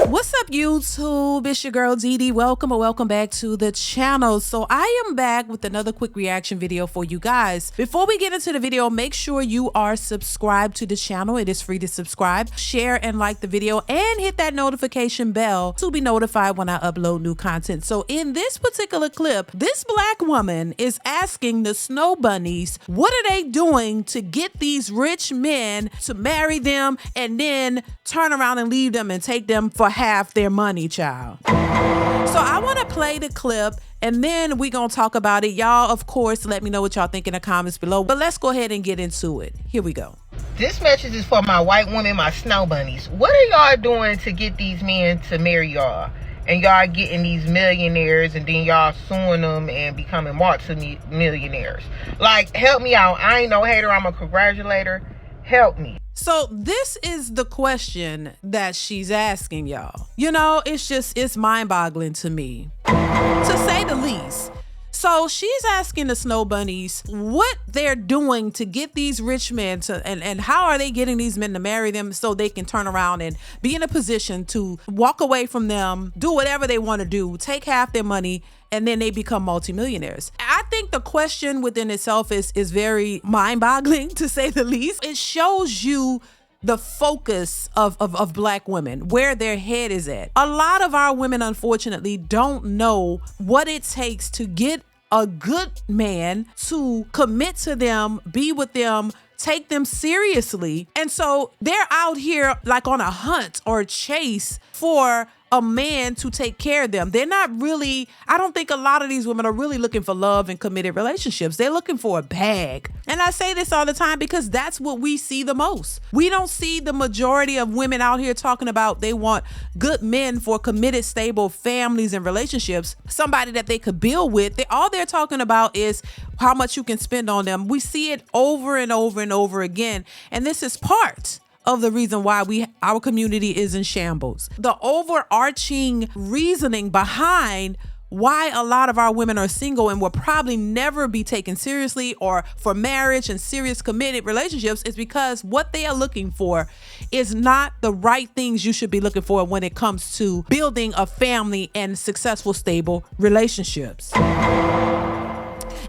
What's up, YouTube? It's your girl DeeDee. Welcome back to the channel. So I am back with another quick reaction video for you guys. Before we get into the video, make sure you are subscribed to the channel. It is free to subscribe, share, and like the video, and hit that notification bell to be notified when I upload new content. So in this particular clip, this black woman is asking the snow bunnies, what are they doing to get these rich men to marry them and then turn around and leave them and take them for half their money, child. So I want to play the clip and then we gonna talk about it. Y'all, of course, let me know what y'all think in the comments below, but let's go ahead and get into it. Here we go. This message is for my white women, my snow bunnies. What are y'all doing to get these men to marry y'all? And y'all getting these millionaires and then y'all suing them and becoming multi-millionaires. Like, help me out. I ain't no hater, I'm a congratulator. Help me. So this is the question that she's asking y'all. You know, it's mind-boggling to me, to say the least. So she's asking the snow bunnies what they're doing to get these rich men to, and how are they getting these men to marry them so they can turn around and be in a position to walk away from them, do whatever they want to do, take half their money, and then they become multimillionaires. I think the question within itself is very mind-boggling, to say the least. It shows you the focus of black women, where their head is at. A lot of our women, unfortunately, don't know what it takes to get a good man to commit to them, be with them, take them seriously. And so they're out here like on a hunt or a chase for a man to take care of them. They're not really, I don't think a lot of these women are really looking for love and committed relationships. They're looking for a bag. And I say this all the time because that's what we see the most. We don't see the majority of women out here talking about they want good men for committed, stable families and relationships, somebody that they could build with. All they're talking about is how much you can spend on them. We see it over and over and over again. And this is part of the reason why our community is in shambles. The overarching reasoning behind why a lot of our women are single and will probably never be taken seriously or for marriage and serious committed relationships is because what they are looking for is not the right things you should be looking for when it comes to building a family and successful, stable relationships.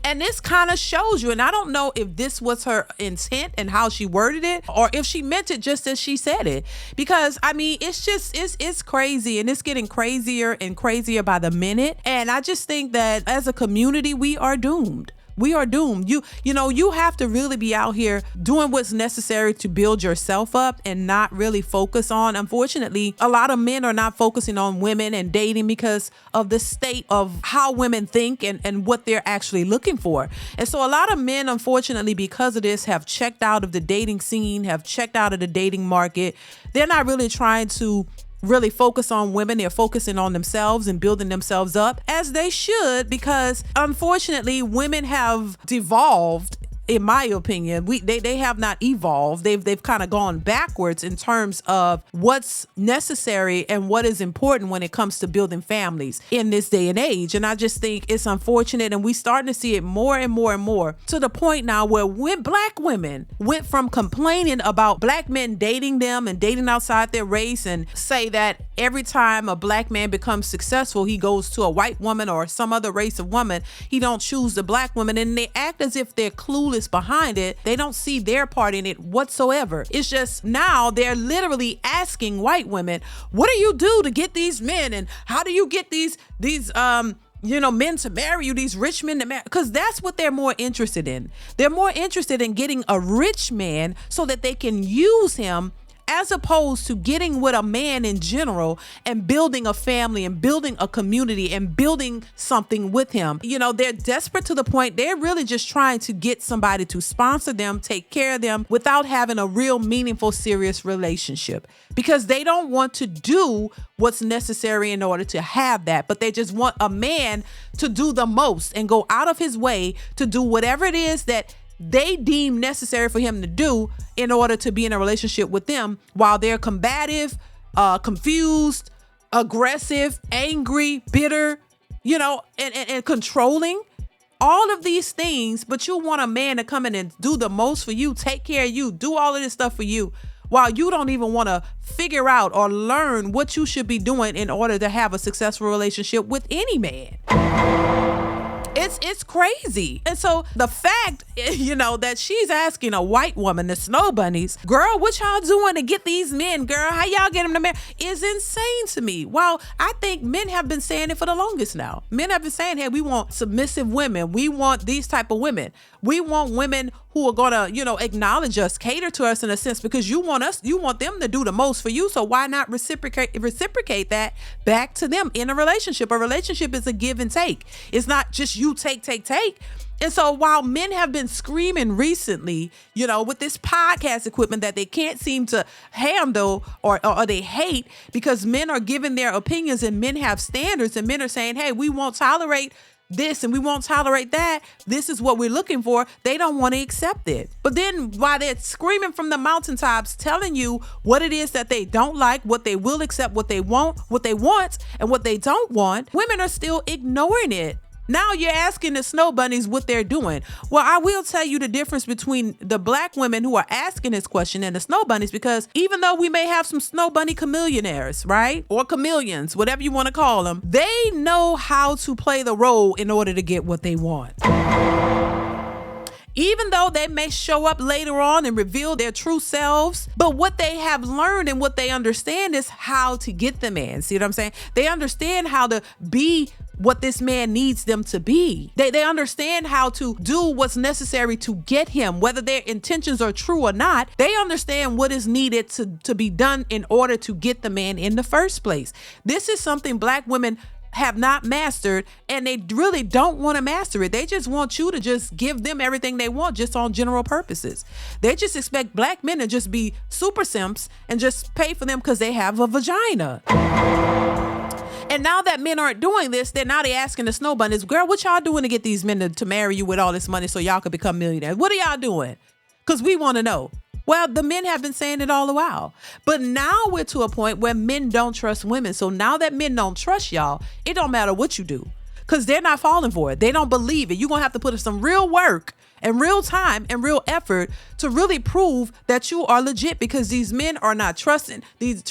And this kind of shows you, and I don't know if this was her intent and how she worded it, or if she meant it just as she said it. Because I mean, it's crazy, and it's getting crazier and crazier by the minute. And I just think that as a community, we are doomed. We are doomed. You know, you have to really be out here doing what's necessary to build yourself up and not really focus on, unfortunately, a lot of men are not focusing on women and dating because of the state of how women think and what they're actually looking for. And so a lot of men, unfortunately, because of this, have checked out of the dating scene, have checked out of the dating market. They're not really trying to really focus on women. They're focusing on themselves and building themselves up, as they should, because unfortunately women have devolved. In my opinion, they have not evolved. They've kind of gone backwards in terms of what's necessary and what is important when it comes to building families in this day and age. And I just think it's unfortunate, and we starting to see it more and more and more, to the point now where black women went from complaining about black men dating them and dating outside their race, and say that every time a black man becomes successful, he goes to a white woman or some other race of woman. He don't choose the black woman, and they act as if they're clueless behind it. They don't see their part in it whatsoever. It's just now they're literally asking white women, what do you do to get these men, and how do you get these men to marry you, these rich men to marry? Because that's what they're more interested in. They're more interested in getting a rich man so that they can use him, as opposed to getting with a man in general and building a family and building a community and building something with him. You know, they're desperate to the point they're really just trying to get somebody to sponsor them, take care of them, without having a real meaningful, serious relationship, because they don't want to do what's necessary in order to have that. But they just want a man to do the most and go out of his way to do whatever it is that they deem necessary for him to do in order to be in a relationship with them, while they're combative, confused, aggressive, angry, bitter, and controlling. All of these things, but you want a man to come in and do the most for you, take care of you, do all of this stuff for you, while you don't even want to figure out or learn what you should be doing in order to have a successful relationship with any man. It's crazy. And so the fact, that she's asking a white woman, the Snow Bunnies, girl, what y'all doing to get these men, girl? How y'all get them to marry? Is insane to me. Well, I think men have been saying it for the longest now. Men have been saying, hey, we want submissive women. We want these type of women. We want women who are gonna, acknowledge us, cater to us in a sense, because you want them to do the most for you. So why not reciprocate that back to them in a relationship? A relationship is a give and take. It's not just you take. And so while men have been screaming recently, with this podcast equipment that they can't seem to handle or they hate, because men are giving their opinions and men have standards and men are saying, hey, we won't tolerate this and we won't tolerate that. This is what we're looking for. They don't want to accept it. But then while they're screaming from the mountaintops, telling you what it is that they don't like, what they will accept, what they want, and what they don't want, women are still ignoring it. Now you're asking the Snow Bunnies what they're doing. Well, I will tell you the difference between the black women who are asking this question and the Snow Bunnies, because even though we may have some Snow Bunny chameleonaires, right? Or chameleons, whatever you want to call them, they know how to play the role in order to get what they want. Even though they may show up later on and reveal their true selves, but what they have learned and what they understand is how to get the man. See what I'm saying? They understand how to be what this man needs them to be. They understand how to do what's necessary to get him, whether their intentions are true or not. They understand what is needed to be done in order to get the man in the first place. This is something black women have not mastered, and they really don't want to master it. They just want you to just give them everything they want just on general purposes. They just expect black men to just be super simps and just pay for them because they have a vagina. And now that men aren't doing this, they asking the Snow Bunnies, girl, what y'all doing to get these men to marry you with all this money so y'all could become millionaires? What are y'all doing? Because we want to know. Well, the men have been saying it all the while. But now we're to a point where men don't trust women. So now that men don't trust y'all, it don't matter what you do, because they're not falling for it. They don't believe it. You're going to have to put in some real work and real time and real effort to really prove that you are legit, because these men are not trusting these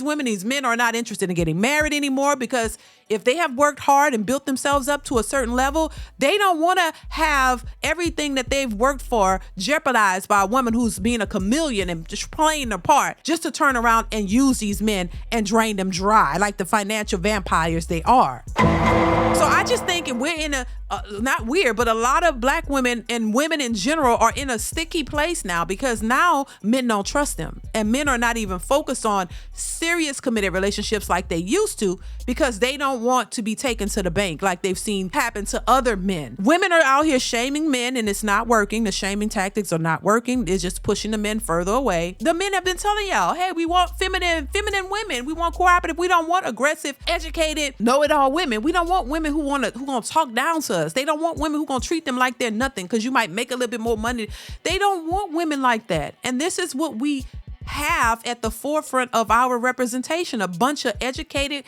women. These men are not interested in getting married anymore, because if they have worked hard and built themselves up to a certain level, they don't want to have everything that they've worked for jeopardized by a woman who's being a chameleon and just playing their part just to turn around and use these men and drain them dry like the financial vampires they are. So I just think we're in but a lot of black women and women in general are in a sticky place now, because now men don't trust them, and men are not even focused on serious committed relationships like they used to, because they don't want to be taken to the bank like they've seen happen to other men. Women are out here shaming men, and it's not working. The shaming tactics are not working. It's just pushing the men further away. The men have been telling y'all, hey, we want feminine women. We want cooperative. We don't want aggressive, educated, know-it-all women. We don't want women who gonna talk down to us. They don't want women who gonna treat them like they're nothing because you might make a little bit more money. They don't want women like that. And this is what we have at the forefront of our representation: a bunch of educated,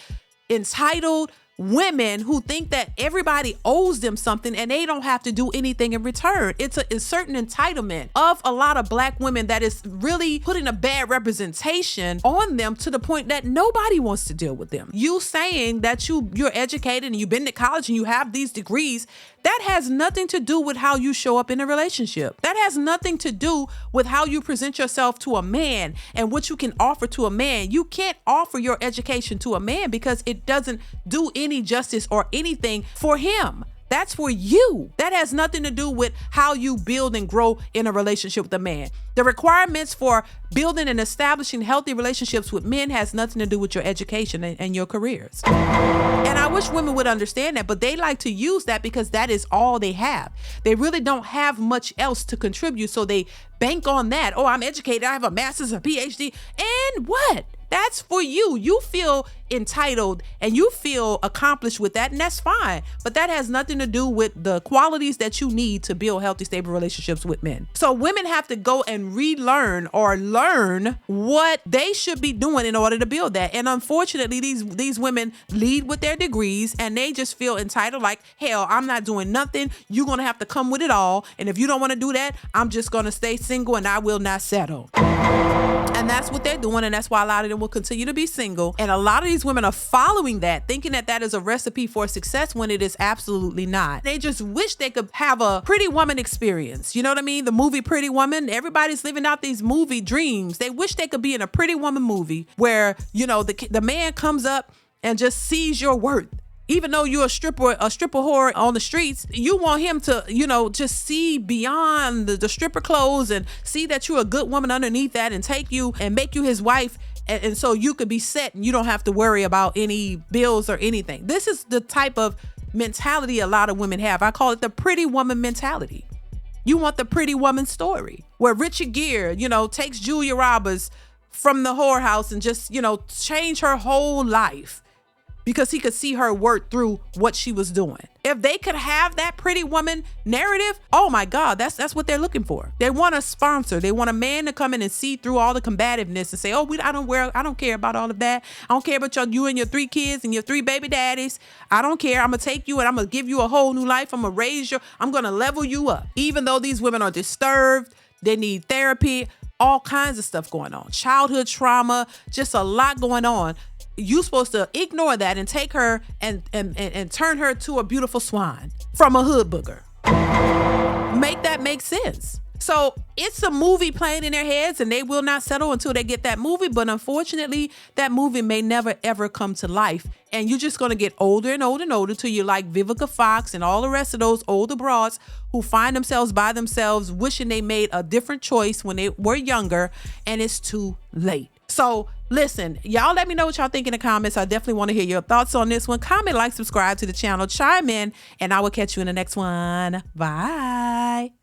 entitled women who think that everybody owes them something and they don't have to do anything in return. It's a certain entitlement of a lot of black women that is really putting a bad representation on them, to the point that nobody wants to deal with them. You saying that you're educated and you've been to college and you have these degrees, that has nothing to do with how you show up in a relationship. That has nothing to do with how you present yourself to a man and what you can offer to a man. You can't offer your education to a man because it doesn't do any justice or anything for him. That's for you. That has nothing to do with how you build and grow in a relationship with a man. The requirements for building and establishing healthy relationships with men has nothing to do with your education and your careers. And I wish women would understand that, but they like to use that because that is all they have. They really don't have much else to contribute, so they bank on that. Oh, I'm educated. I have a master's, a PhD. And what? That's for you. You feel entitled and you feel accomplished with that, and that's fine. But that has nothing to do with the qualities that you need to build healthy, stable relationships with men. So women have to go and relearn or learn what they should be doing in order to build that. And unfortunately, these women lead with their degrees and they just feel entitled, like, hell, I'm not doing nothing. You're going to have to come with it all. And if you don't want to do that, I'm just going to stay single and I will not settle. And that's what they're doing. And that's why a lot of them will continue to be single. And a lot of these women are following that, thinking that that is a recipe for success when it is absolutely not. They just wish they could have a Pretty Woman experience. You know what I mean? The movie Pretty Woman. Everybody's living out these movie dreams. They wish they could be in a Pretty Woman movie where, you know, the man comes up and just sees your worth. Even though you're a stripper whore on the streets, you want him to, you know, just see beyond the stripper clothes and see that you're a good woman underneath that and take you and make you his wife. And so you could be set and you don't have to worry about any bills or anything. This is the type of mentality a lot of women have. I call it the Pretty Woman mentality. You want the Pretty Woman story where Richard Gere, you know, takes Julia Roberts from the whorehouse and just, you know, change her whole life because he could see her worth through what she was doing. If they could have that Pretty Woman narrative, oh my God, that's what they're looking for. They want a sponsor. They want a man to come in and see through all the combativeness and say, oh, I don't care about all of that. I don't care about you and your 3 kids and your 3 baby daddies. I don't care. I'm gonna take you and I'm gonna give you a whole new life. I'm gonna level you up. Even though these women are disturbed, they need therapy, all kinds of stuff going on. Childhood trauma, just a lot going on. You're supposed to ignore that and take her and turn her to a beautiful swan from a hood booger. Make that make sense. So it's a movie playing in their heads and they will not settle until they get that movie. But unfortunately, that movie may never, ever come to life. And you're just going to get older and older and older till you're like Vivica Fox and all the rest of those older broads who find themselves by themselves wishing they made a different choice when they were younger, and it's too late. So listen, y'all let me know what y'all think in the comments. I definitely want to hear your thoughts on this one. Comment, like, subscribe to the channel, chime in, and I will catch you in the next one. Bye.